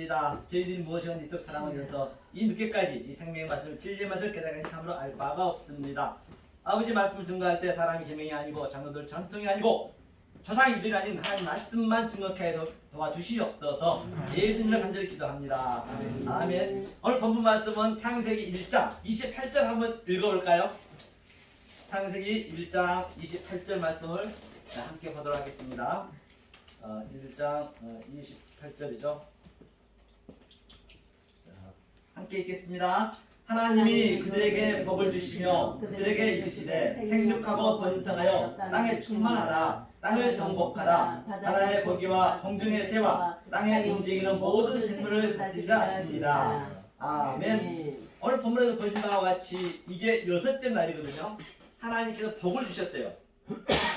반갑습니다. 저희들이 무엇이건 이토록 사랑하면서 이 늦게까지 이 생명의 말씀을 진리의 맛을 깨달은 참으로 알 바가 없습니다. 아버지 말씀을 증거할 때 사람이 계명이 아니고 장로들 전통이 아니고 조상 유전이 아닌 하나님 말씀만 증거케 해 도와주시옵소서. 예수님을 간절히 기도합니다. 아멘. 오늘 본문 말씀은 창세기 1장 28절 한번 읽어볼까요? 창세기 1장 28절 말씀을 함께 보도록 하겠습니다. 1장 28절이죠. 함께 읽겠습니다. 하나님이 그들에게 복을 주시며 그들에게 이르시되 생육하고 번성하여 땅에 충만하라. 땅을 정복하라. 바다의 고기와 공중의 새와 땅에 움직이는 모든 생물을 다스리라 하십니다. 아멘. 오늘 본문에서 보신 바와 같이 이게 여섯째 날이거든요. 하나님께서 복을 주셨대요.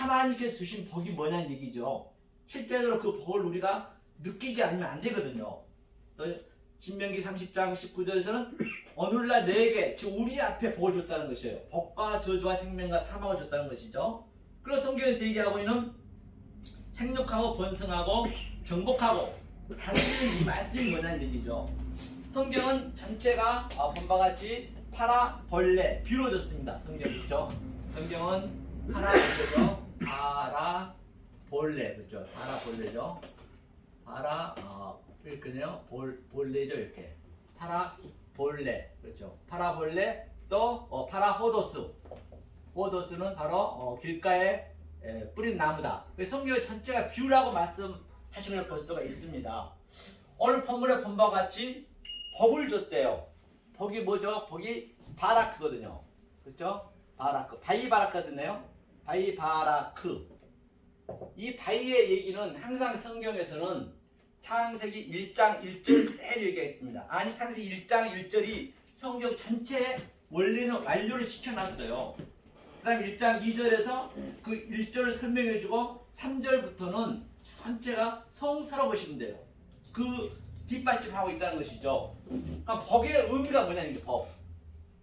하나님께서 주신 복이 뭐냐는 얘기죠. 실제로 그 복을 우리가 느끼지 않으면 안 되거든요. 또 신명기 30장 19절에서는 오늘날 내게 즉 우리 앞에 복을 줬다는 것이에요. 복과 저주와 생명과 사망을 줬다는 것이죠. 그리고 성경에서 얘기하고 있는 생육하고 번성하고 정복하고 다스리는 이 말씀이 뭐냐는 얘기죠. 성경은 전체가 본바 같이 파라 벌레 비로 줬습니다. 성경 그렇죠? 성경은 파라 벌레죠. 파라 벌레 그렇죠? 파라 벌레죠. 파라 이렇게요. 벌레죠 이렇게. 파라 벌레 그렇죠. 파라 벌레 또 파라 호도스. 호도스는 바로 길가에 뿌린 나무다. 성경 전체가 뷰라고 말씀하신 걸 볼 수가 있습니다. 오늘 본문에 본 바와 같이 복을 줬대요. 복이 뭐죠? 복이 바라크거든요. 그렇죠? 바라크. 바이바라크거든요. 바이바라크. 이 바이의 얘기는 항상 성경에서는 창세기 1장 1절 그대로 얘기했습니다. 아니 창세기 1장 1절이 성경 전체의 원리는 완료를 시켜놨어요. 그 다음 1장 2절에서 그 1절을 설명해주고 3절부터는 전체가 성서로 보시면 돼요. 그 뒷받침하고 있다는 것이죠. 그러니까 복의 의미가 뭐냐는 게 복.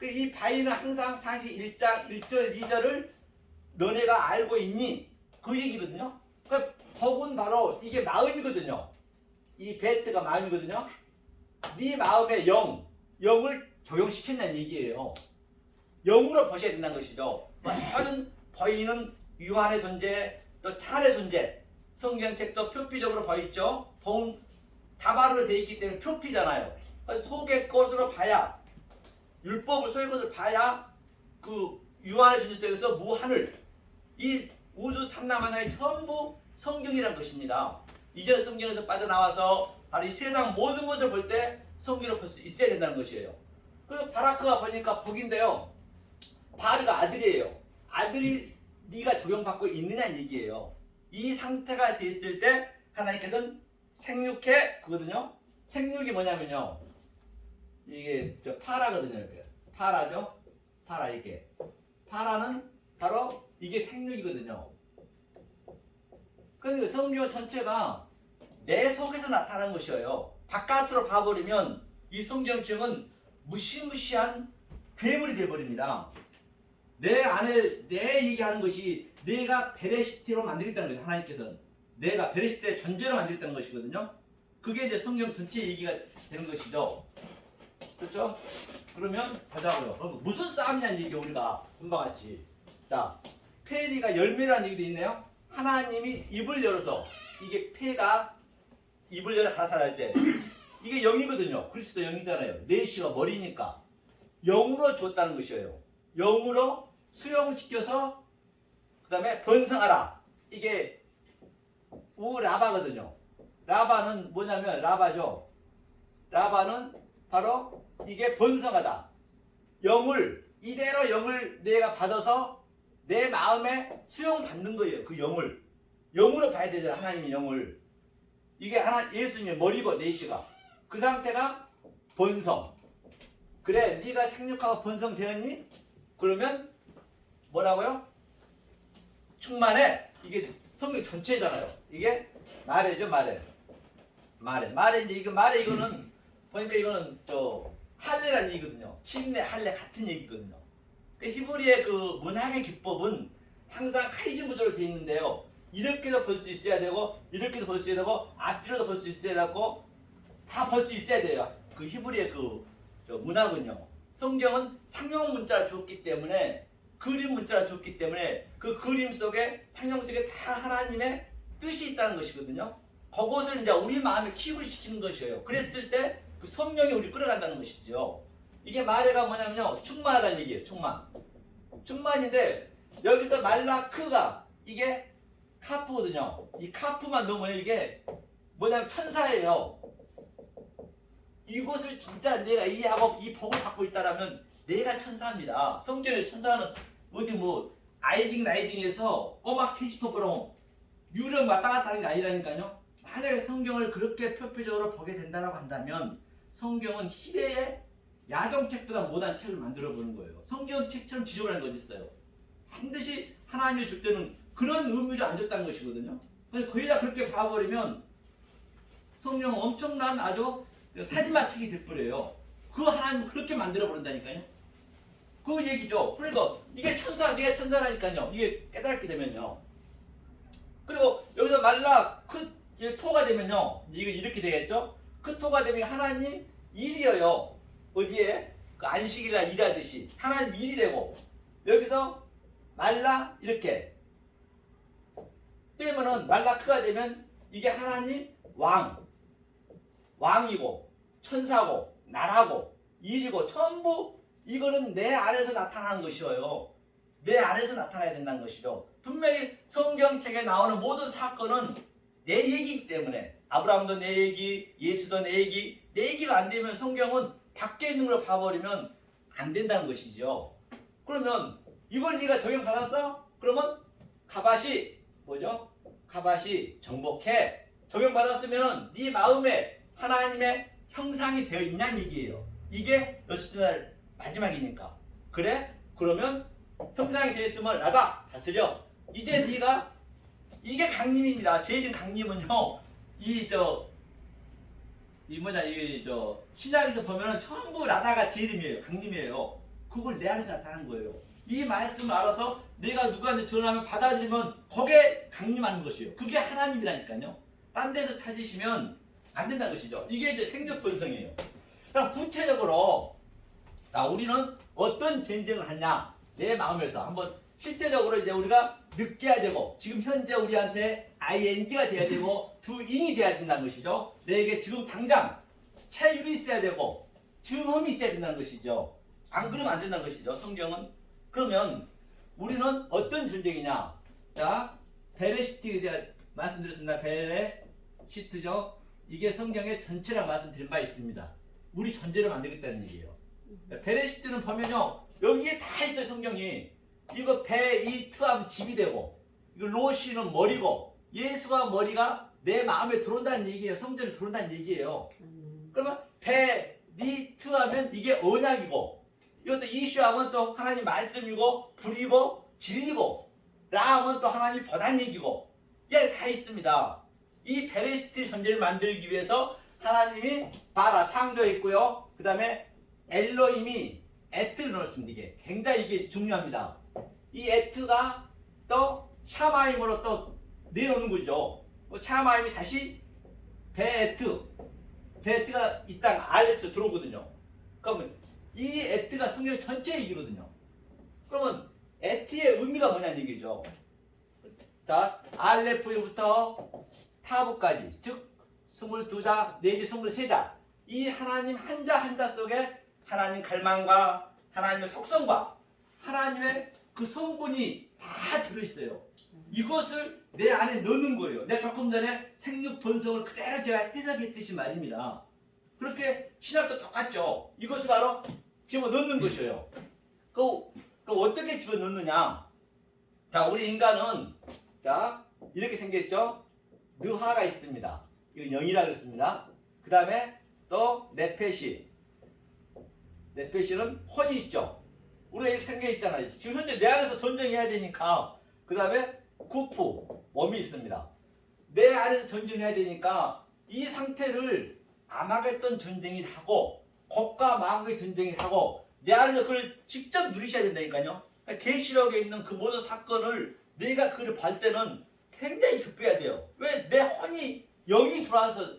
이 바위는 항상 창세기 1장 1절 2절을 너네가 알고 있니? 그 얘기거든요. 그러니까 복은 바로 이게 마음이거든요. 이 베트가 마음이거든요. 네 마음의 영을 조용시켰다는 얘기예요. 영으로 보셔야 된다는 것이죠. 모든 보이는 유한의 존재, 또 찬의 존재, 성경책도 표피적으로 보여있죠. 복은 다발로 되어 있기 때문에 표피잖아요. 속의 것으로 봐야, 율법을 속의 것을 봐야 그 유한의 존재 속에서 무한을, 이 우주 삼라만하의 전부 성경이라는 것입니다. 이전 성경에서 빠져나와서 바로 이 세상 모든 것을 볼 때 성경을 볼 수 있어야 된다는 것이에요. 그리고 바라크가 보니까 복인데요. 바르가 아들이에요. 아들이 네가 적용받고 있느냐는 얘기예요. 이 상태가 됐을 때 하나님께서는 생육해 그거든요. 생육이 뭐냐면요. 이게 파라거든요. 이렇게. 파라죠. 파라 이게. 파라는 바로 이게 생육이거든요. 그런데 성경 전체가 내 속에서 나타나는 것이에요. 바깥으로 봐버리면 이 성경책은 무시무시한 괴물이 되어버립니다. 내 안에 내 얘기하는 것이 내가 베레시티로 만들겠다는 거죠. 하나님께서는 내가 베레시티의 존재로 만들겠다는 것이거든요. 그게 이제 성경 전체 얘기가 되는 것이죠. 그렇죠? 그러면 보자고요. 그럼 무슨 싸움이냐는 얘기 우리가 본바 같이. 자, 페리가 열매라는 얘기도 있네요. 하나님이 입을 열어서 이게 폐가 입을 열어 가라사할 때 이게 영이거든요. 그리스도 영이잖아요. 내시가 머리니까 영으로 주었다는 것이에요. 영으로 수용시켜서 그 다음에 번성하라. 이게 우라바거든요. 라바는 뭐냐면 라바죠. 라바는 바로 이게 번성하다. 영을 이대로 영을 내가 받아서 내 마음에 수용받는 거예요. 그 영을 영으로 봐야 되죠. 하나님의 영을. 이게 하나 예수님의 머리고 내시가 그 상태가 번성. 그래 네가 생육하고 번성되었니? 그러면 뭐라고요? 충만해. 이게 성경 전체잖아요. 이게 말해죠. 말해 이제 이거 말해 이거는 보니까 이거는 할례라는 얘기거든요. 침례 할례 같은 얘기거든요. 히브리의 그 문학의 기법은 항상 카이즈 구조로 되어 있는데요. 이렇게도 볼 수 있어야 되고 이렇게도 볼 수 있어야 되고 앞뒤로도 볼 수 있어야 되고 다 볼 수 있어야 돼요. 그 히브리의 저 문학은요. 성경은 상용 문자를 줬기 때문에 그림 문자를 줬기 때문에 그 그림 속에 상용 속에 다 하나님의 뜻이 있다는 것이거든요. 그것을 이제 우리 마음에 킵을 시키는 것이에요. 그랬을 때 그 성령이 우리 끌어간다는 것이죠. 이게 마레가 뭐냐면요. 충만하다는 얘기예요. 충만인데 여기서 말라크가 이게 카프거든요. 이 카프만 넣으면 이게 뭐냐면 천사예요. 이것을 진짜 내가 이하고 이 복을 받고 있다라면 내가 천사입니다. 성경의 천사는 어디 뭐 아이징 나이징에서 꼬막 캐시퍼처럼 유령 왔다 갔다 하는 게 아니라니까요. 만약에 성경을 그렇게 표표적으로 보게 된다고 한다면 성경은 희대의 야동책보다 못한 책을 만들어 보는 거예요. 성경 책처럼 지저분한 거 어디 있어요. 반드시 하나님이 줄 때는 그런 의미를 안 줬다는 것이거든요. 그래서 거의 다 그렇게 봐버리면 성경은 엄청난 아주 살인마 책이 될뻔해요. 그 하나님 그렇게 만들어 버린다니까요. 그 얘기죠. 그러니까 이게 천사, 네가 천사라니까요. 이게 깨닫게 되면요. 그리고 여기서 말라 토가 되면요. 이거 이렇게 되겠죠. 그 토가 되면 하나님 일이어요. 어디에? 그 안식일날 일하듯이 하나님 일이 되고 여기서 말라 이렇게 되면은 말라크가 되면 이게 하나님 왕이고 천사고 나라고 일이고 전부 이거는 내 안에서 나타나는 것이어요. 내 안에서 나타나야 된다는 것이죠. 분명히 성경책에 나오는 모든 사건은 내 얘기이기 때문에 아브라함도 내 얘기, 예수도 내 얘기, 내 얘기가 안 되면 성경은 밖에 있는 걸 봐버리면 안 된다는 것이죠. 그러면 이걸 네가 적용받았어? 그러면 가밭이 뭐죠? 가밭이 정복해. 적용받았으면 네 마음에 하나님의 형상이 되어 있냐는 얘기예요. 이게 여섯 날 마지막이니까. 그래? 그러면 형상이 되어 있으면 나다 다스려. 이제 네가 이게 강림입니다. 제일 강림은요. 신약에서 보면은 전부 라다가 제일임이에요. 강림이에요. 그걸 내 안에서 나타나는 거예요. 이 말씀을 알아서 내가 누구한테 전하면 받아들이면 거기에 강림하는 것이에요. 그게 하나님이라니까요. 딴 데서 찾으시면 안 된다는 것이죠. 이게 이제 생력 본성이에요. 그럼 구체적으로 우리는 어떤 전쟁을 하냐? 내 마음에서 한번 실제적으로 이제 우리가 느껴야 되고 지금 현재 우리한테 ing가 돼야 되고 doing이 돼야 된다는 것이죠. 내게 지금 당장 체율이 있어야 되고 증험이 있어야 된다는 것이죠. 안 그러면 안 된다는 것이죠. 성경은. 그러면 우리는 어떤 전쟁이냐? 자, 베레시트에 대해 말씀드렸습니다. 베레시트죠. 이게 성경의 전체라 말씀드린 바 있습니다. 우리 전제를 만들겠다는 얘기예요. 베레시트는 보면요. 여기에 다 있어요. 성경이. 이거 베이트 하면 집이 되고 이거 로시는 머리고 예수가 머리가 내 마음에 들어온다는 얘기예요. 성전에 들어온다는 얘기예요. 그러면 베리트 하면 이게 언약이고 이것도 이슈 하면 또 하나님 말씀이고 불이고 진리고 라 하면 또 하나님 보단 얘기고 이게 다 있습니다. 이 베레시트 전제를 만들기 위해서 하나님이 바라 창조했고요. 그 다음에 엘로힘이 에트를 넣었습니다. 이게 굉장히 이게 중요합니다. 이 에트가 또 샤마임으로 또 내놓는 거죠. 샤마임이 다시 베에트가 이 땅 알레츠 들어오거든요. 그러면 이 에트가 성경 전체 얘기거든요. 그러면 에트의 의미가 뭐냐는 얘기죠. 자, 알레프부터 타브까지 즉 22자 내지 23자 이 하나님 한자 한자 속에 하나님 갈망과 하나님의 속성과 하나님의 그 성분이 다 들어있어요. 이것을 내 안에 넣는 거예요. 내가 조금 전에 생육 본성을 그대로 제가 해석했듯이 말입니다. 그렇게 신학도 똑같죠. 이것을 바로 집어넣는 것이에요. 그 어떻게 집어넣느냐? 자, 우리 인간은 자 이렇게 생겼죠. 느하가 있습니다. 이건 영이라고 그랬습니다. 그 다음에 또 네페시는 혼이 있죠. 우리가 이렇게 생겨 있잖아요. 지금 현재 내 안에서 전쟁해야 되니까. 그 다음에 구프, 몸이 있습니다. 내 안에서 전쟁해야 되니까 이 상태를 아마겟돈 전쟁이 하고 곡과 마곡의 전쟁이 하고 내 안에서 그걸 직접 누리셔야 된다니까요. 계시록에 있는 그 모든 사건을 내가 그걸 볼 때는 굉장히 기뻐야 돼요. 왜? 내 혼이 영이 들어와서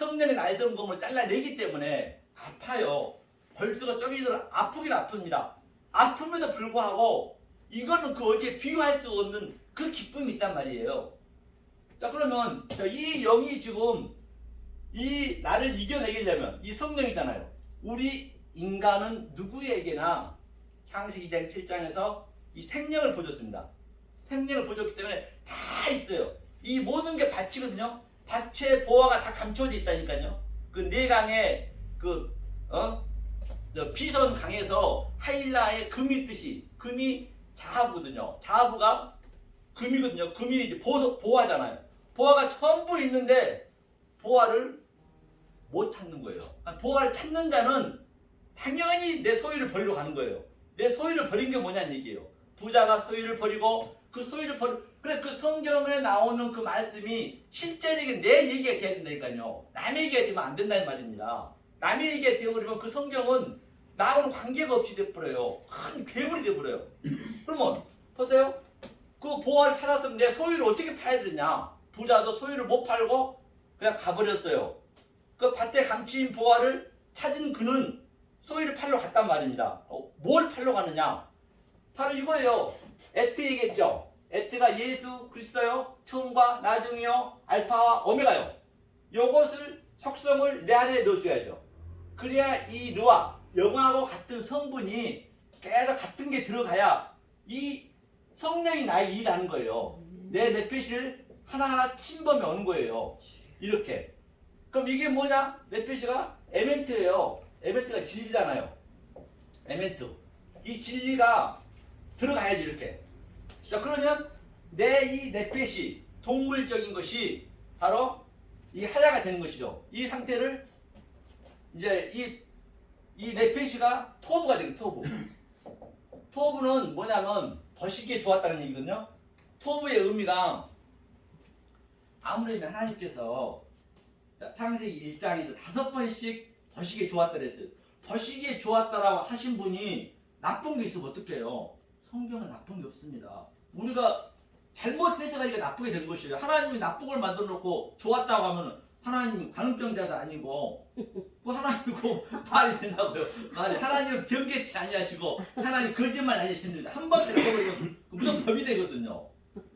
성령의 날성검을 잘라내기 때문에 아파요. 벌써가 쪼개지더라. 아프긴 아픕니다. 아픔에도 불구하고 이거는 그 어디에 비교할 수 없는 그 기쁨이 있단 말이에요. 자, 그러면 이 영이 지금 이 나를 이겨내려면 이 성령이잖아요. 우리 인간은 누구에게나 창세기 2장 7장에서 이 생명을 보여줬습니다. 생명을 보여줬기 때문에 다 있어요. 이 모든 게 밭이거든요. 밭의 보화가 다 감춰져 있다니까요. 그 내강의 비선 강에서 하일라의 금이 있듯이 금이 자하부거든요. 자하부가 금이거든요. 금이 이제 보화잖아요. 보화가 전부 있는데 보화를 못 찾는 거예요. 보화를 찾는 자는 당연히 내 소유를 버리러 가는 거예요. 내 소유를 버린 게 뭐냐는 얘기예요. 부자가 소유를 버리고 그 소유를 그래 그 성경에 나오는 그 말씀이 실제적인 내 얘기가 돼야 된다니까요. 남의 얘기가 되면 안 된다는 말입니다. 남의 얘기가 되어버리면 그 성경은 나하고는 관계가 없이 돼버려요. 큰 괴물이 돼버려요. 그러면 보세요. 그 보화를 찾았으면 내 소유를 어떻게 팔아야 되냐. 부자도 소유를 못 팔고 그냥 가버렸어요. 그 밭에 감추인 보화를 찾은 그는 소유를 팔러 갔단 말입니다. 뭘 팔러 가느냐? 바로 이거예요. 에트이겠죠. 에트가 예수 그리스도요, 처음과 나중이요, 알파와 오메가요. 요것을 속성을 내 안에 넣어줘야죠. 그래야 이 르와 영하고 같은 성분이 계속 같은 게 들어가야 이 성령이 나에게 일하는 거예요. 내 넷핏을 하나하나 침범해 오는 거예요. 이렇게. 그럼 이게 뭐냐? 넷핏이가 에멘트예요. 에멘트가 진리잖아요. 에멘트. 이 진리가 들어가야지 이렇게. 자, 그러면 내 이 넷핏이 동물적인 것이 바로 이 하야가 되는 것이죠. 이 상태를 이제 이 넷핏이가 토부가 되는 토부. 토부는 뭐냐면 버시기에 좋았다는 얘기거든요. 토부의 의미가 아무래도 하나님께서 창세기 1장에도 5번씩 버시기에 좋았다 그랬어요. 버시기에 좋았다라고 하신 분이 나쁜 게 있으면 어떡해요? 성경은 나쁜 게 없습니다. 우리가 잘못 해석하니까 나쁘게 된 것이에요. 하나님이 나쁜 걸 만들어 놓고 좋았다고 하면 하나님은 광병자도 아니고 그 하나님이고 말이 된다고요. 하나님은 변개치 아니하시고 하나님 거짓말 아니하시는데 한 번 해석하면 무조건 법이 되거든요.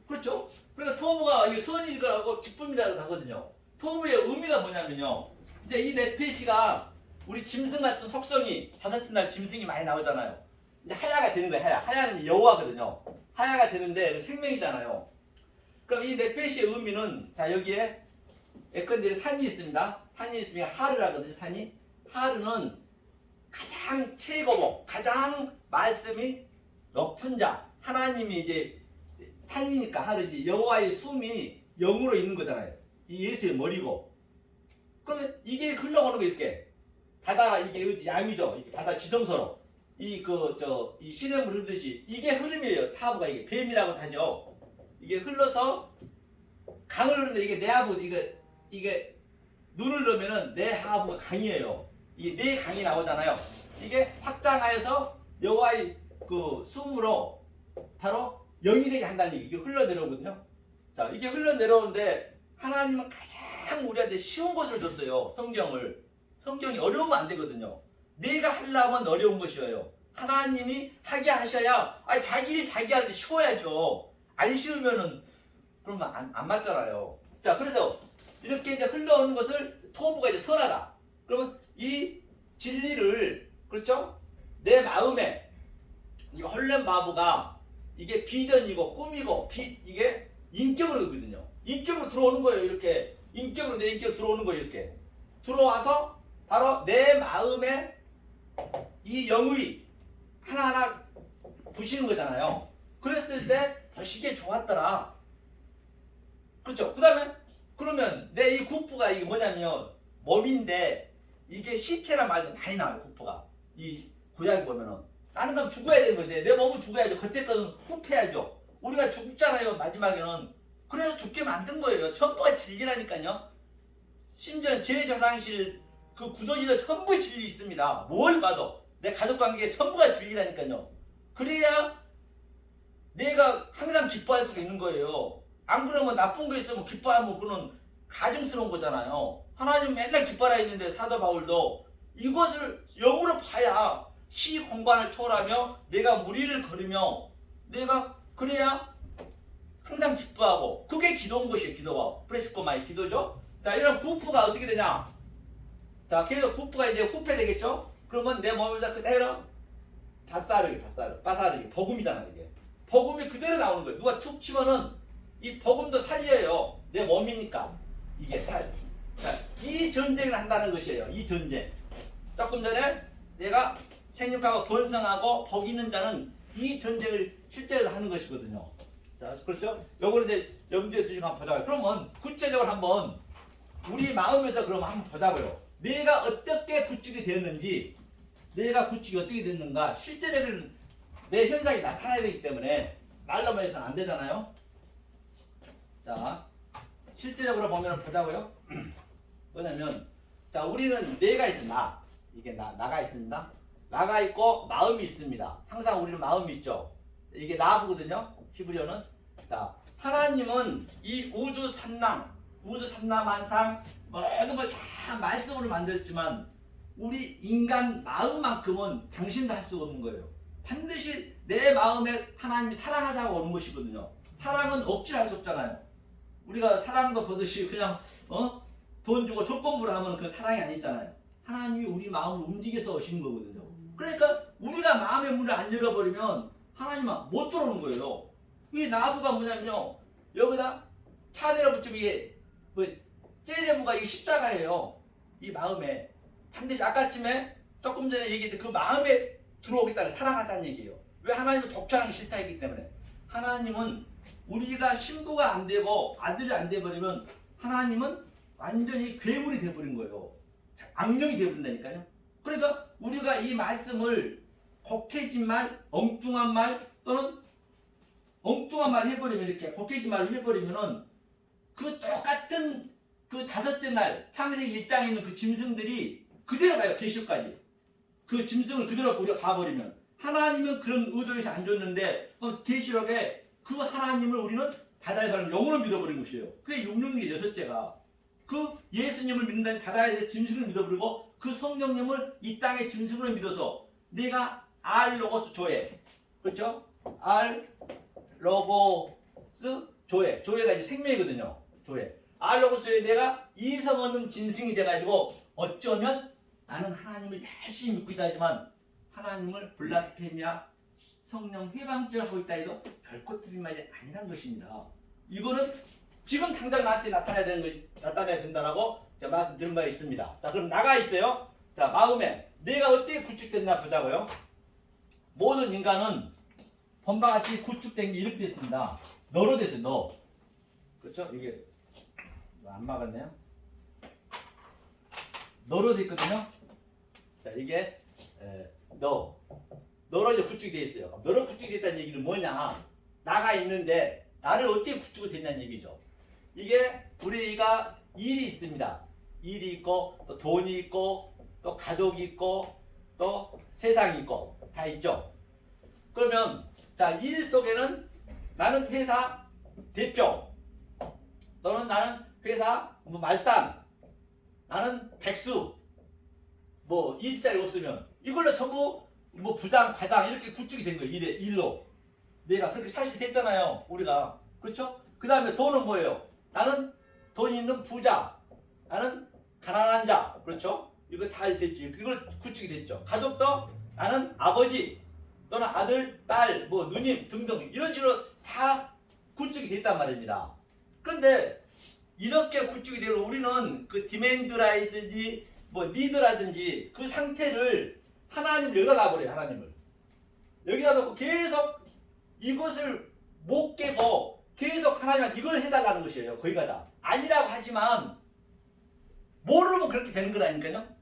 그렇죠? 그러니까 토부가 이게 선이라고 기쁨이라고 하거든요. 토부의 의미가 뭐냐면요. 이제 이 네페시가 우리 짐승 같은 속성이 다섯째 날 짐승이 많이 나오잖아요. 이제 하야가 되는 거예요. 하야는 이제 여호와거든요. 하야가 되는데 생명이잖아요. 그럼 이 네페시의 의미는 자 여기에 예컨대 산이 있습니다. 산이 있으면 하르라거든요. 산이 하르는 가장 최고봉, 가장 말씀이 높은 자. 하나님이 이제 산이니까 하르지. 여호와의 숨이 영으로 있는 거잖아요. 이 예수의 머리고. 그러면 이게 흘러오는 거 이렇게 바다가 이게 양이죠. 이렇게 바다 지성소로 이 시냇물 흐르듯이 이게 흐름이에요. 타부가 이게 뱀이라고 하죠. 이게 흘러서 강을 흐르는데 이게 내하부 이게 눈을 넣으면은 내하부가 강이에요. 이게 네 강이 나오잖아요. 이게 확장하여서 여호와의 그 숨으로 바로 영이 되게 한다는 얘기. 이게 흘러내려오거든요. 자, 이게 흘러내려오는데 하나님은 가장 우리한테 쉬운 것을 줬어요. 성경이 어려우면 안 되거든요. 내가 하려면 어려운 것이에요. 하나님이 하게 하셔야 자기 일 자기 하는데 쉬워야죠. 안 쉬우면은 그러면 안 맞잖아요. 자, 그래서 이렇게 이제 흘러오는 것을 토부가 이제 선하다. 그러면 이 진리를 그렇죠? 내 마음에 이 헐렘 바보가 이게 비전이고 꿈이고 이게 인격으로거든요. 인격으로 들어오는 거예요. 이렇게 인격으로 내 인격으로 들어오는 거예요. 이렇게 들어와서 바로 내 마음에 이 영이 하나하나 부시는 거잖아요. 그랬을 때 버시기에 좋았더라. 그렇죠? 그 다음에 그러면 내 이 구프가 이게 뭐냐면 몸인데 이게 시체란 말도 많이 나와요. 구프가 이 구약에 보면은 나는 그럼 죽어야 되는 건데 내 몸은 죽어야죠. 그때 거는 후패야죠. 우리가 죽잖아요. 마지막에는. 그래서 죽게 만든 거예요. 전부가 진리라니까요. 심지어 제사장실 그 구더기도 전부 진리 있습니다. 뭘 봐도 내 가족관계에 전부가 진리라니까요. 그래야 내가 항상 기뻐할 수 있는 거예요. 안 그러면 나쁜 거 있으면 기뻐하면 그는 가증스러운 거잖아요. 하나님 맨날 깃발아 있는데 사도 바울도 이것을 영으로 봐야 시공간을 초월하며 내가 무리를 걸으며 내가 그래야 항상 기뻐하고 그게 기도인 것이에요. 기도가 프레스코마의 기도죠. 자, 이런 구프가 어떻게 되냐? 자, 그래서 구프가 이제 후패 되겠죠? 그러면 내 몸에서 그대로 바사르기 버금이잖아. 이게 버금이 그대로 나오는 거예요. 누가 툭 치면은 이 버금도 살이에요. 내 몸이니까 이게 살. 자, 이 전쟁을 한다는 것이에요. 이 전쟁. 조금 전에 내가 생육하고 번성하고 복 있는 자는 이 전쟁을 실제로 하는 것이거든요. 자, 그렇죠? 요거를 이제 염두에 두시고 한번 보자고요. 그러면 구체적으로 한번 우리 마음에서 그럼 한번 보자고요. 내가 어떻게 구축이 되었는지, 내가 구축이 어떻게 됐는가, 실제적으로 내 현상이 나타나야 되기 때문에 말로만 해서는 안 되잖아요. 자, 실제적으로 보면 보자고요. 뭐냐면, 자, 우리는 뇌가 있어, 나. 이게 나가 있습니다. 나가 있고 마음이 있습니다. 항상 우리는 마음이 있죠. 이게 나부거든요. 히브리어는. 자, 하나님은 이 우주 삼라만상 모든 걸 다 말씀으로 만들었지만 우리 인간 마음만큼은 당신도 할 수가 없는 거예요. 반드시 내 마음에 하나님이 사랑하자고 오는 것이거든요. 사랑은 억지로 할 수 없잖아요. 우리가 사랑도 보듯이 그냥 돈 주고 조건부로 하면 그건 사랑이 아니잖아요. 하나님이 우리 마음을 움직여서 오시는 거거든요. 그러니까 우리가 마음의 문을 안 열어버리면 하나님은 못 들어오는 거예요. 이 나부가 뭐냐면요, 여기다 차대로 붙이면 이게 째레무가 이 십자가예요. 이 마음에 반드시 아까쯤에 조금 전에 얘기했던 그 마음에 들어오겠다는, 사랑하자는 얘기예요. 왜? 하나님은 독처하는 게 싫다 했기 때문에. 하나님은 우리가 신부가 안 되고 아들이 안 돼버리면 하나님은 완전히 괴물이 돼버린 거예요. 악령이 돼버린다니까요. 그러니까 우리가 이 말씀을 곡해진 말, 엉뚱한 말 또는 엉뚱한 말 해버리면, 이렇게 곡해진 말을 해버리면은 그 똑같은 그 다섯째 날 창세기 1장에 있는 그 짐승들이 그대로 가요. 계시록까지. 그 짐승을 그대로 우리가 봐버리면 하나님은 그런 의도에서 안 줬는데 계시록에 그 하나님을 우리는 바다에서는 영으로 믿어버린 것이에요. 그게 666의 여섯째가 그 예수님을 믿는다면 바다에서 짐승을 믿어버리고 그 성령님을 이 땅의 짐승으로 믿어서 내가 알로고스 조회, 그렇죠? 알로고스 조회가 이제 생명이거든요. 조회. 알로고스 조회, 내가 이성 얻는 짐승이 돼가지고 어쩌면 나는 하나님을 열심히 믿고 있다 하지만 하나님을 블라스페미아 성령 회방죄를 하고 있다 해도 결코 틀린 말이 아니란 것입니다. 이거는 지금 당장 나한테 나타나야 된다라고 제가 말씀드린 바 있습니다. 자, 그럼 나가 있어요. 자, 마음에 내가 어떻게 구축됐나 보자고요. 모든 인간은 본바같이 구축된 게 이렇게 됐습니다. 너로 됐어요. 너. 그렇죠? 이게 안 막았네요. 너로 됐거든요. 자, 이게 너로 이제 구축이 되어 있어요. 너로 구축이 됐다는 얘기는 뭐냐? 나가 있는데 나를 어떻게 구축이 됐냐는 얘기죠. 이게 우리가 일이 있습니다. 일이 있고 또 돈이 있고 또 가족이 있고 또 세상이 있고 다 있죠. 그러면 자, 일 속에는 나는 회사 대표 또는 나는 회사 말단, 나는 백수, 일자리 없으면 이걸로 전부 부장, 과장 이렇게 구축이 된 거예요. 일로. 내가 그렇게 사실 됐잖아요. 우리가. 그렇죠? 그 다음에 돈은 뭐예요? 나는 돈 있는 부자, 나는 가난한 자. 그렇죠? 이거 다 됐죠. 이걸 구축이 됐죠. 가족도 나는 아버지 또는 아들, 딸, 누님 등등 이런 식으로 다 구축이 됐단 말입니다. 그런데 이렇게 구축이 되고 우리는 그 디맨드라든지 니드라든지 그 상태를 하나님을 여기다 놔버려요. 하나님을 여기다 놓고 계속 이것을 못 깨고 계속 하나님한테 이걸 해달라는 것이에요. 거기가 다 아니라고 하지만 모르면 그렇게 되는 거라니까요.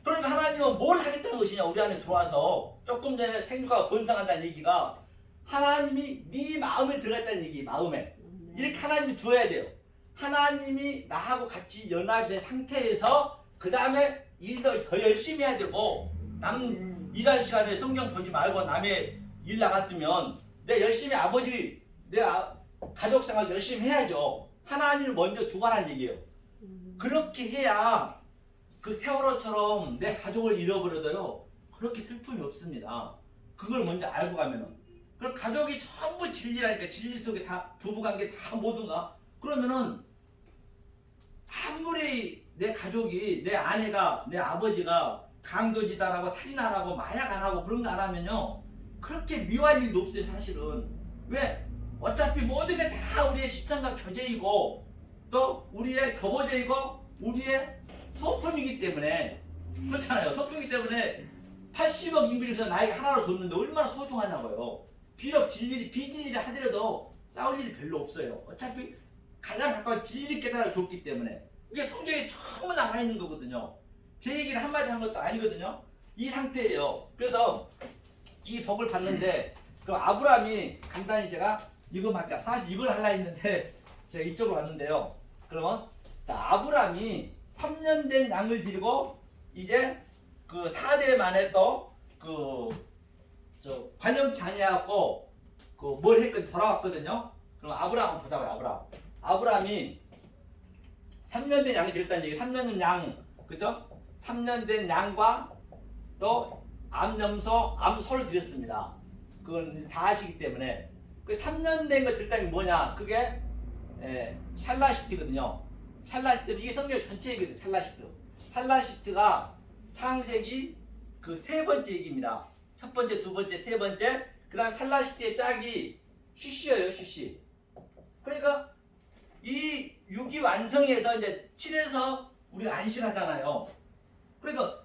그러니까 하나님은 뭘 하겠다는 것이냐, 우리 안에 들어와서. 조금 전에 생육하고 번성한다는 얘기가 하나님이 네 마음에 들어갔다는 얘기. 마음에 이렇게 하나님이 두어야 돼요. 하나님이 나하고 같이 연합된 상태에서 그 다음에 일도 더 열심히 해야 되고, 남 일하는 시간에 성경 보지 말고 남의 일 나갔으면 내 열심히 내 가족 생활 열심히 해야죠. 하나님을 먼저 두가라는 얘기예요. 그렇게 해야 그 세월호처럼 내 가족을 잃어버려도요 그렇게 슬픔이 없습니다. 그걸 먼저 알고 가면은. 그럼 가족이 전부 진리라니까. 진리 속에 다 부부관계 다 모든가. 그러면은 아무리 내 가족이, 내 아내가, 내 아버지가 강도짓 안 하고 살인 안 하고 마약 안 하고 그런 거 안 하면요 그렇게 미워할 일도 없어요 사실은. 왜? 어차피 모든 게 다 우리의 십장과 교제이고 또 우리의 교보제이고 우리의 소품이기 때문에. 그렇잖아요. 소품이기 때문에 80억 인구에서 나에게 하나로 줬는데 얼마나 소중하냐고요. 비록 비진리를 하더라도 싸울 일이 별로 없어요. 어차피 가장 가까운 진리 깨달아 줬기 때문에. 이게 성경에 전부 나와 있는 거거든요. 제 얘기를 한마디 한 것도 아니거든요. 이 상태예요. 그래서 이 복을 받는데 그 아브라함이 간단히 제가 이거밖에 사실 이걸 하려 했는데 제가 이쪽으로 왔는데요. 그러면 자, 아브라함이 3년 된 양을 드리고 이제 그 4대 만에 또그 관영치 아니하고 그 뭘 했거든 돌아왔거든요. 그럼 아브라함 보자고요. 아브라함이 3년 된 양이 드렸다는 얘기. 3년 된 양, 그죠? 3년 된 양과 또 암소를 드렸습니다. 그건 다 아시기 때문에. 그 3년 된 거 드렸다는 게 뭐냐? 그게 샬라시트거든요. 샬라시트는 이게 성경 전체 얘기거든요. 샬라시트가 창세기 그 세 번째 얘기입니다. 첫 번째, 두 번째, 세 번째. 그 다음 샬라시트의 짝이 슈시예요. 슈시. 그러니까 이 6이 완성해서 이제 7에서 우리가 안식하잖아요. 그러니까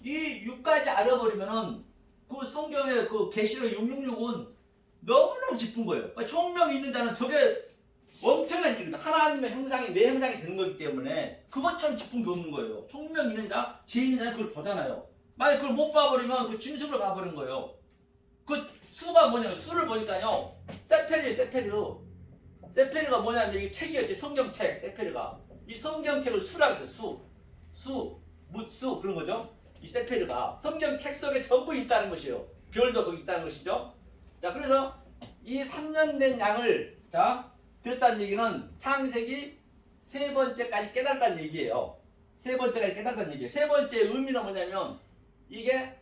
이 6까지 알아버리면은 그 성경의 그 계시록 666은 너무너무 깊은 거예요. 그러니까 총명이 있는 자는 저게 엄청난 일이거든. 하나님의 형상이 내 형상이 되는 거기 때문에 그것처럼 깊은 게 없는 거예요. 총명 있는 자, 지혜 있는 자는 그걸 보잖아요. 만약 그걸 못 봐버리면 그 짐승으로 가버린 거예요. 그 수가 뭐냐면 수를 보니까요. 세페르가 뭐냐면 이게 책이었지. 성경책 세페르가. 이 성경책을 수라고 했어요. 무수 그런 거죠. 이 세페르가 성경책 속에 전부 있다는 것이에요. 별도 거기 있다는 것이죠. 자, 그래서 이 3년 된 양을 드렸다는 얘기는 창세기 세 번째까지 깨달았다는 얘기예요. 세 번째까지 깨달았다는 얘기예요. 세 번째 의미는 뭐냐면 이게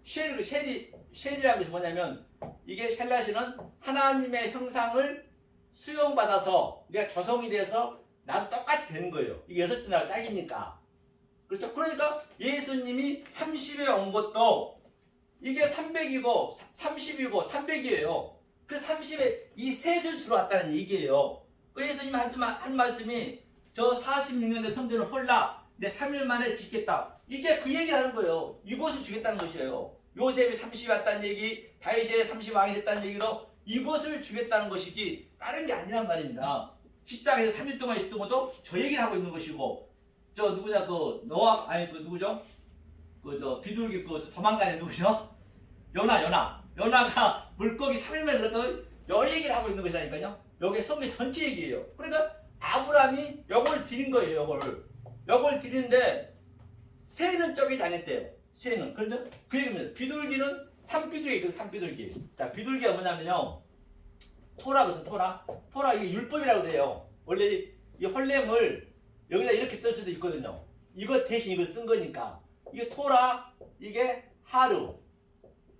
쉘이라는 것이 뭐냐면 이게 샬라시는 하나님의 형상을 수용받아서 우리가 조성이 돼서 나도 똑같이 되는 거예요. 이게 여섯째 나라 짝이니까. 그렇죠? 그러니까 예수님이 30에 온 것도 이게 300이고 30이고 300이에요. 그 30에 이 셋을 주러 왔다는 얘기예요. 그 예수님 한 말씀이 저 46년의 성전을 헐라 내 3일 만에 짓겠다. 이게 그 얘기를 하는 거예요. 이곳을 주겠다는 것이에요. 요셉이 30이 왔다는 얘기, 다윗이 30왕이 됐다는 얘기로 이곳을 주겠다는 것이지 다른 게 아니란 말입니다. 십장에서 3일 동안 있었던 것도 저 얘기를 하고 있는 것이고, 저 누구냐 그 노아 아니 그 누구죠? 그 저 비둘기 그 도망가는 누구죠? 요나가 물고기 3일 만에 들었던 요 얘기를 하고 있는 것이라니까요. 여기 성경 전체 얘기예요. 그러니까 아브라함이 요걸 드린 거예요. 요걸 드리는데 새는 쪽이 아니었대요. 새는. 그렇죠? 그 얘기입니다. 비둘기는 산비둘기. 자, 비둘기가 뭐냐면요. 토라거든, 토라 이게 율법이라고 돼요. 원래 이 헐렘을 여기다 이렇게 쓸 수도 있거든요. 이거 대신 이걸 쓴 거니까. 이게 토라, 이게 하루.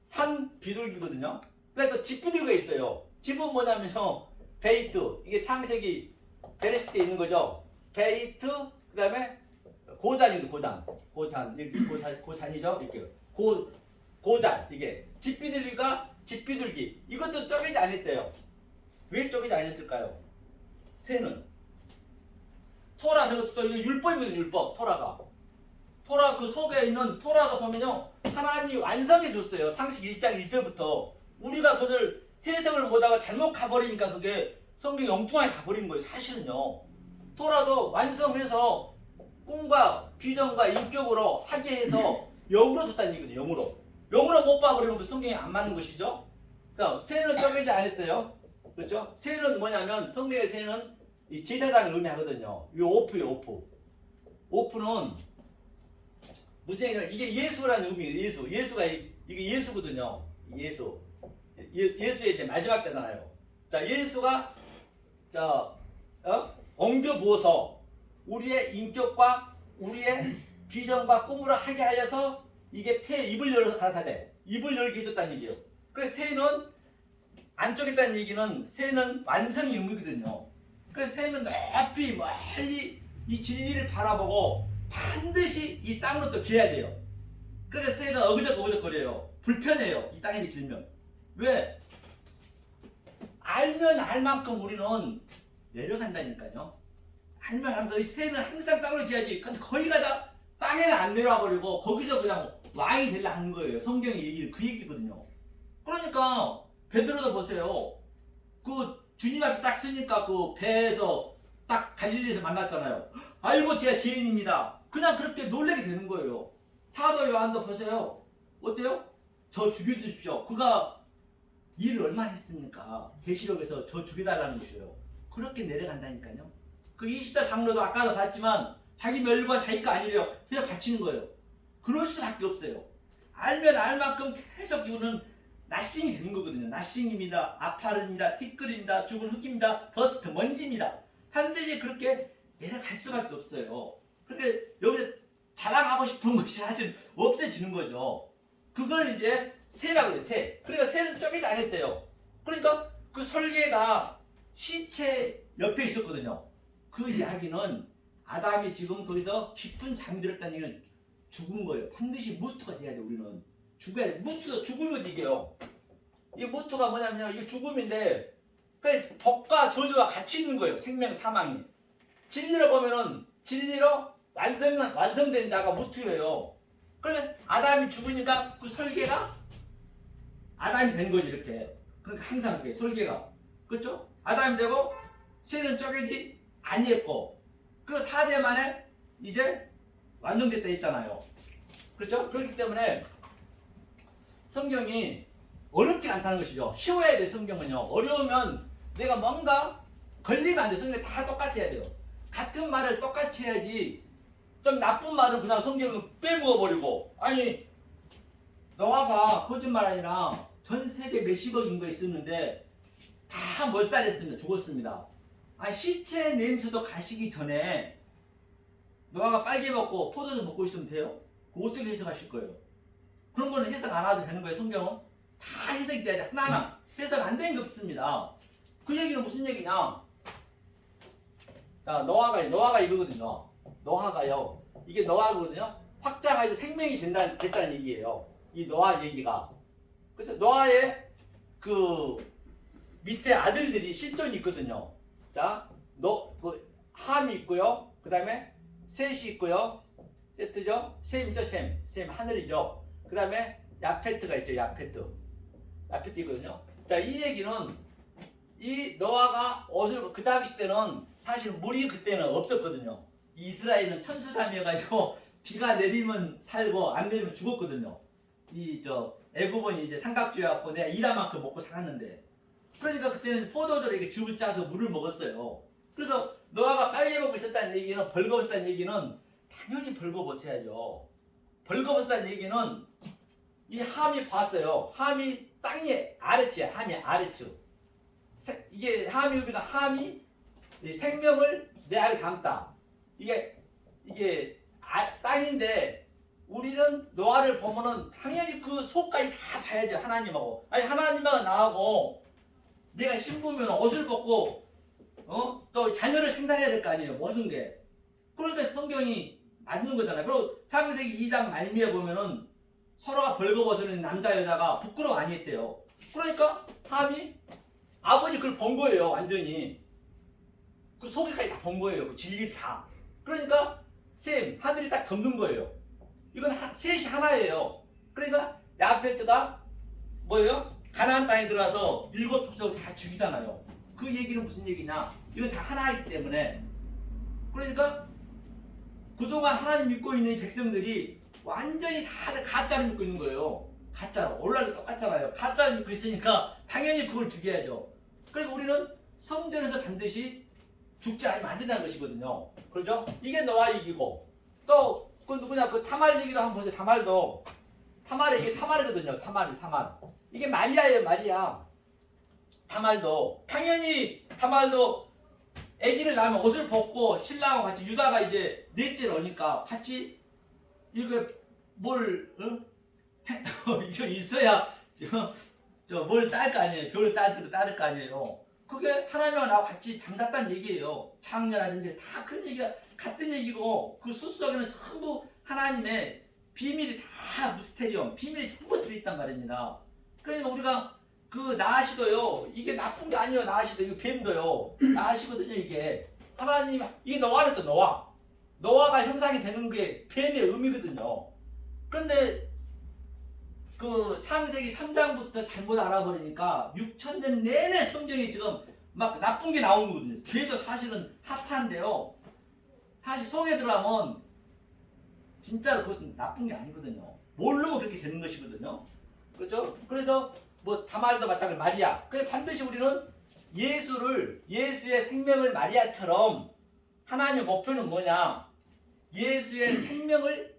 산 비둘기거든요. 그러니까 또 집비둘기가 있어요. 집은 뭐냐면요. 베이트. 이게 창세기 베레시트에 있는 거죠. 베이트, 그 다음에 고잔입니다. 고잔이죠. 이렇게. 고잔. 이게. 집비둘기. 이것도 쪼개지 않았대요. 왜 쪼개지 않았을까요? 새는. 토라, 저것도 율법이거든요. 율법. 토라 그 속에 있는 토라가 보면요. 하나님이 완성해 줬어요. 창세기 1장 1절부터. 우리가 그것을 해석을 못하고 잘못 가버리니까 그게 성경이 엉뚱하게 가버린 거예요. 사실은요. 토라도 완성해서 꿈과 비전과 인격으로 하게 해서 영으로 줬다는 얘기거든요. 영으로 못 봐버리면 그 성경이 안 맞는 것이죠. 그러니까 새는 쪼개지 않았대요. 그렇죠? 새는 뭐냐면 성경의 새는 이 제사장을 의미하거든요. 이 오프예요. 오프는 무슨 얘기냐면 이게 예수라는 의미예요. 예수가 이게 예수거든요. 예수의 이제 마지막 자잖아요. 자, 예수가 엉겨 부어서 우리의 인격과 우리의 비전과 꿈으로 하게 하여서 이게 폐 입을 열어서 가라사대 입을 열게 해줬다는 얘기예요. 그래서 새는 안쪽에 있다는 얘기는 새는 완성의 의미거든요. 그래서 새는 높이 멀리 이 진리를 바라보고 반드시 이 땅으로 또 기어야 돼요. 그래서 새는 어그적어그적거려요. 불편해요. 이 땅에 길면. 왜? 알면 알 만큼 우리는 내려간다니까요. 알면 알만큼 새는 항상 땅으로 기어야지. 거의 가다 땅에는 안 내려와 버리고 거기서 그냥 왕이 되려 하는 거예요. 성경의 얘기는 그 얘기거든요. 그러니까 베드로도 보세요. 그 주님 앞에 딱 서니까 그 배에서 딱 갈릴리에서 만났잖아요. 아이고 제가 죄인입니다. 그냥 그렇게 놀라게 되는 거예요. 사도 요한도 보세요. 어때요? 저 죽여주십시오. 그가 일을 얼마나 했습니까? 계시록에서 저 죽여달라는 것이에요. 그렇게 내려간다니까요. 그 20살 장로도 아까도 봤지만 자기 멸류관 자기 거 아니래요. 그냥 바치는 거예요. 그럴 수밖에 없어요. 알면 알 만큼 계속 이거는 나싱이 되는 거거든요. 나싱입니다. 아파르입니다. 티끌입니다. 죽은 흙입니다. 더스트, 먼지입니다. 반드시 그렇게 내려갈 수밖에 없어요. 그렇게 여기서 자랑하고 싶은 것이 사실 없어지는 거죠. 그걸 이제 새라고 해요. 새. 그러니까 새는 쪼개지 않았대요. 그러니까 그 설계가 시체 옆에 있었거든요. 그 이야기는 아담이 지금 거기서 깊은 잠이 들었다는 얘기는 죽은 거예요. 반드시 무토가 돼야 돼. 우리는 죽어야 돼. 무토가 죽으면 이게요. 이 무토가 뭐냐면 이게 죽음인데 그 복과 저주가 같이 있는 거예요. 생명 사망이. 진리로 보면은 진리로 완성된 자가 무토예요. 그러면 아담이 죽으니까 그 설계가 아담이 된 거죠. 이렇게. 그러니까 항상 그게 설계가 그렇죠? 아담이 되고 새는 쪼개지 아니했고 그리고 4대 만에 이제 완성됐다 했잖아요. 그렇죠? 그렇기 때문에 성경이 어렵지 않다는 것이죠. 쉬워야 돼. 성경은요. 어려우면 내가 뭔가 걸리면 안 돼. 성경이 다 똑같아야 돼요. 같은 말을 똑같이 해야지. 좀 나쁜 말은 그냥 성경을 빼먹어버리고 아니 노아가 거짓말 아니라 전 세계 몇십억 인구가 있었는데 다 몰살했습니다. 죽었습니다. 아니 시체 냄새도 가시기 전에 노아가 빨개 먹고 포도주 먹고 있으면 돼요? 그거 어떻게 해석하실 거예요? 그런 거는 해석 안 해도 되는 거예요. 성경은 다 해석이 돼야 돼. 하나하나 해석 안 되는 게 없습니다. 그 얘기는 무슨 얘기냐? 자, 노아가 이거거든요. 노아가요. 이게 노아거든요. 확자가 이제 생명이 됐다는 얘기예요. 이 노아 얘기가. 그렇죠? 노아의 그 밑에 아들들이 실존이 있거든요. 자, 함이 있고요. 그 다음에 셋이 있고요. 세트죠? 셈이죠, 셈. 셈 하늘이죠. 그 다음에 야페트가 있죠, 야페트 있거든요. 자, 이 얘기는 이 노아가 그 당시 때는 사실 물이 그때는 없었거든요. 이스라엘은 천수담이어가지고 비가 내리면 살고 안 내리면 죽었거든요. 애굽은 이제 삼각주여갖고 내가 일한 만큼 먹고 살았는데 그러니까 그때는 포도주로 이렇게 즙을 짜서 물을 먹었어요. 그래서 노아가 빨개 먹고 있었다는 얘기는 벌거벗었다는 얘기는 당연히 벌거벗어야죠. 벌거벗었다는 얘기는 이 함이 봤어요. 함이 땅에 아래치야. 함이 아래치. 이게 함이 의미가 함이 생명을 내 안에 담다. 이게 땅인데 우리는 노아를 보면은 당연히 그 속까지 다 봐야죠. 하나님하고. 아니 하나님하고 나하고 내가 신부면 옷을 벗고 또 자녀를 생산해야 될 거 아니에요. 모든 게. 그러니까 성경이 맞는 거잖아요. 그리고 창세기 2장 말미에 보면은 서로가 벌거벗은 남자 여자가 부끄러워 아니했대요. 그러니까 함이 아버지 그걸 본 거예요. 완전히. 그 속에까지 다 본 거예요. 그 진리 다. 그러니까 셈 하늘이 딱 덮는 거예요. 이건 셋이 하나예요. 그러니까 야페트가 뭐예요? 가나안 땅에 들어가서 7족속을 다 죽이잖아요. 그 얘기는 무슨 얘기냐? 이건 다 하나이기 때문에. 그러니까 그동안 하나님 믿고 있는 백성들이 완전히 다 가짜를 믿고 있는 거예요. 가짜로. 오늘날도 똑같잖아요. 가짜를 믿고 있으니까 당연히 그걸 죽여야죠. 그리고 우리는 성전에서 반드시 죽지 않으면 안 된다는 것이거든요. 그렇죠? 이게 노아 얘기고 또 그 누구냐 그 타말 얘기도 한번 보세요. 이게 타말이거든요. 타말. 이게 마리아예요. 마리아. 타말도 당연히 타말도 아기를 낳으면 옷을 벗고 신랑하고 같이 유다가 이제 넷째를 오니까 같이 이거 뭘 이거 있어야 뭘 딸 거 아니에요. 별을 따를 거 아니에요. 그게 하나님하고 나하고 같이 담갔다는 얘기예요. 창녀라든지 다 그런 얘기가 같은 얘기고 그 수 속에는 전부 하나님의 비밀이 다 미스테리엄 비밀이 전부 들어있단 말입니다. 그러니까 우리가 그 나아시도요 이게 나쁜 게 아니에요. 나아시도 이거 뱀도요 나아시거든요. 이게 하나님 이게 노아는 또 노아가 형상이 되는 게 뱀의 의미거든요. 그런데 그 창세기 3장부터 잘못 알아버리니까 6,000년 내내 성경이 지금 막 나쁜 게 나오는 거거든요. 죄도 사실은 핫한데요. 사실 속에 들어가면 진짜로 그것은 나쁜 게 아니거든요. 모르고 그렇게 되는 것이거든요. 그렇죠? 그래서 뭐 다말도 마찬가지 마리아. 그래서 반드시 우리는 예수의 생명을 마리아처럼 하나님의 목표는 뭐냐? 예수의 생명을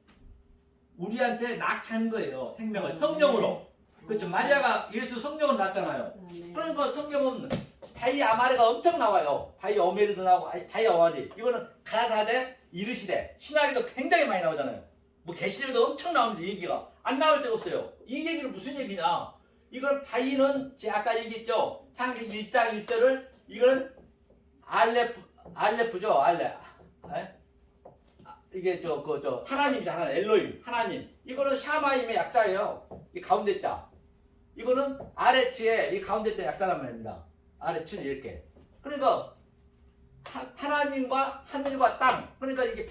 우리한테 낳게 하는 거예요. 생명을 성령으로. 그렇죠. 마리아가 예수 성령으로 낳았잖아요. 그러니까 성경은 다이 아마르가 엄청 나와요. 다이 어메르도 나오고 다이 어마리. 이거는 가라사대 이르시대. 신학에도 굉장히 많이 나오잖아요. 뭐 계시록에도 엄청 나오는데 얘기가 안 나올 데가 없어요. 이 얘기는 무슨 얘기냐? 이걸 다이는 제가 아까 얘기했죠. 창세기 1장 1절을 이거는 알레프죠. 알레. 이게 하나님이잖아. 엘로임 하나님. 이거는 샤마임의 약자예요. 이 가운데 자. 이거는 아레츠의 이 가운데 자 약자란 말입니다. 아레츠는 이렇게. 그러니까 하나님과 하늘과 땅. 그러니까 이게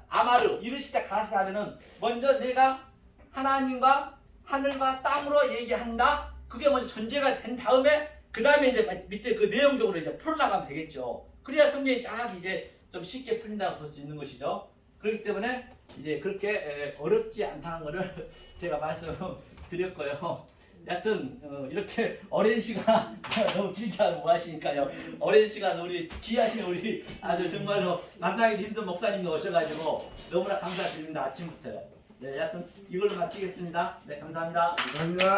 아마르 이르시다 가라사 하면은 먼저 내가 하나님과 하늘과 땅으로 얘기한다. 그게 먼저 전제가 된 다음에 그 다음에 이제 밑에 그 내용적으로 이제 풀어나가면 되겠죠. 그래야 성경이 쫙 이제 좀 쉽게 풀린다고 볼 수 있는 것이죠. 그렇기 때문에 이제 그렇게 어렵지 않다는 것을 제가 말씀드렸고요. 여하튼 이렇게 오랜 시간 너무 길게 하면 뭐 하시니까요. 오랜 시간 우리 귀하신 우리 아주 정말로 만나기 힘든 목사님이 오셔가지고 너무나 감사드립니다. 아침부터요. 네, 여하튼 이걸로 마치겠습니다. 네, 감사합니다. 감사합니다.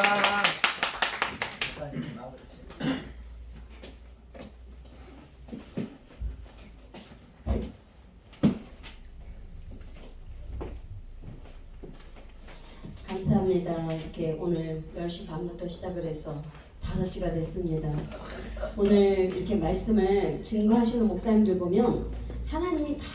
목사님 나와주세요. 감사합니다. 이렇게 오늘 10시 반부터 시작을 해서 5시가 됐습니다. 오늘 이렇게 말씀을 증거하시는 목사님들 보면 하나님이 다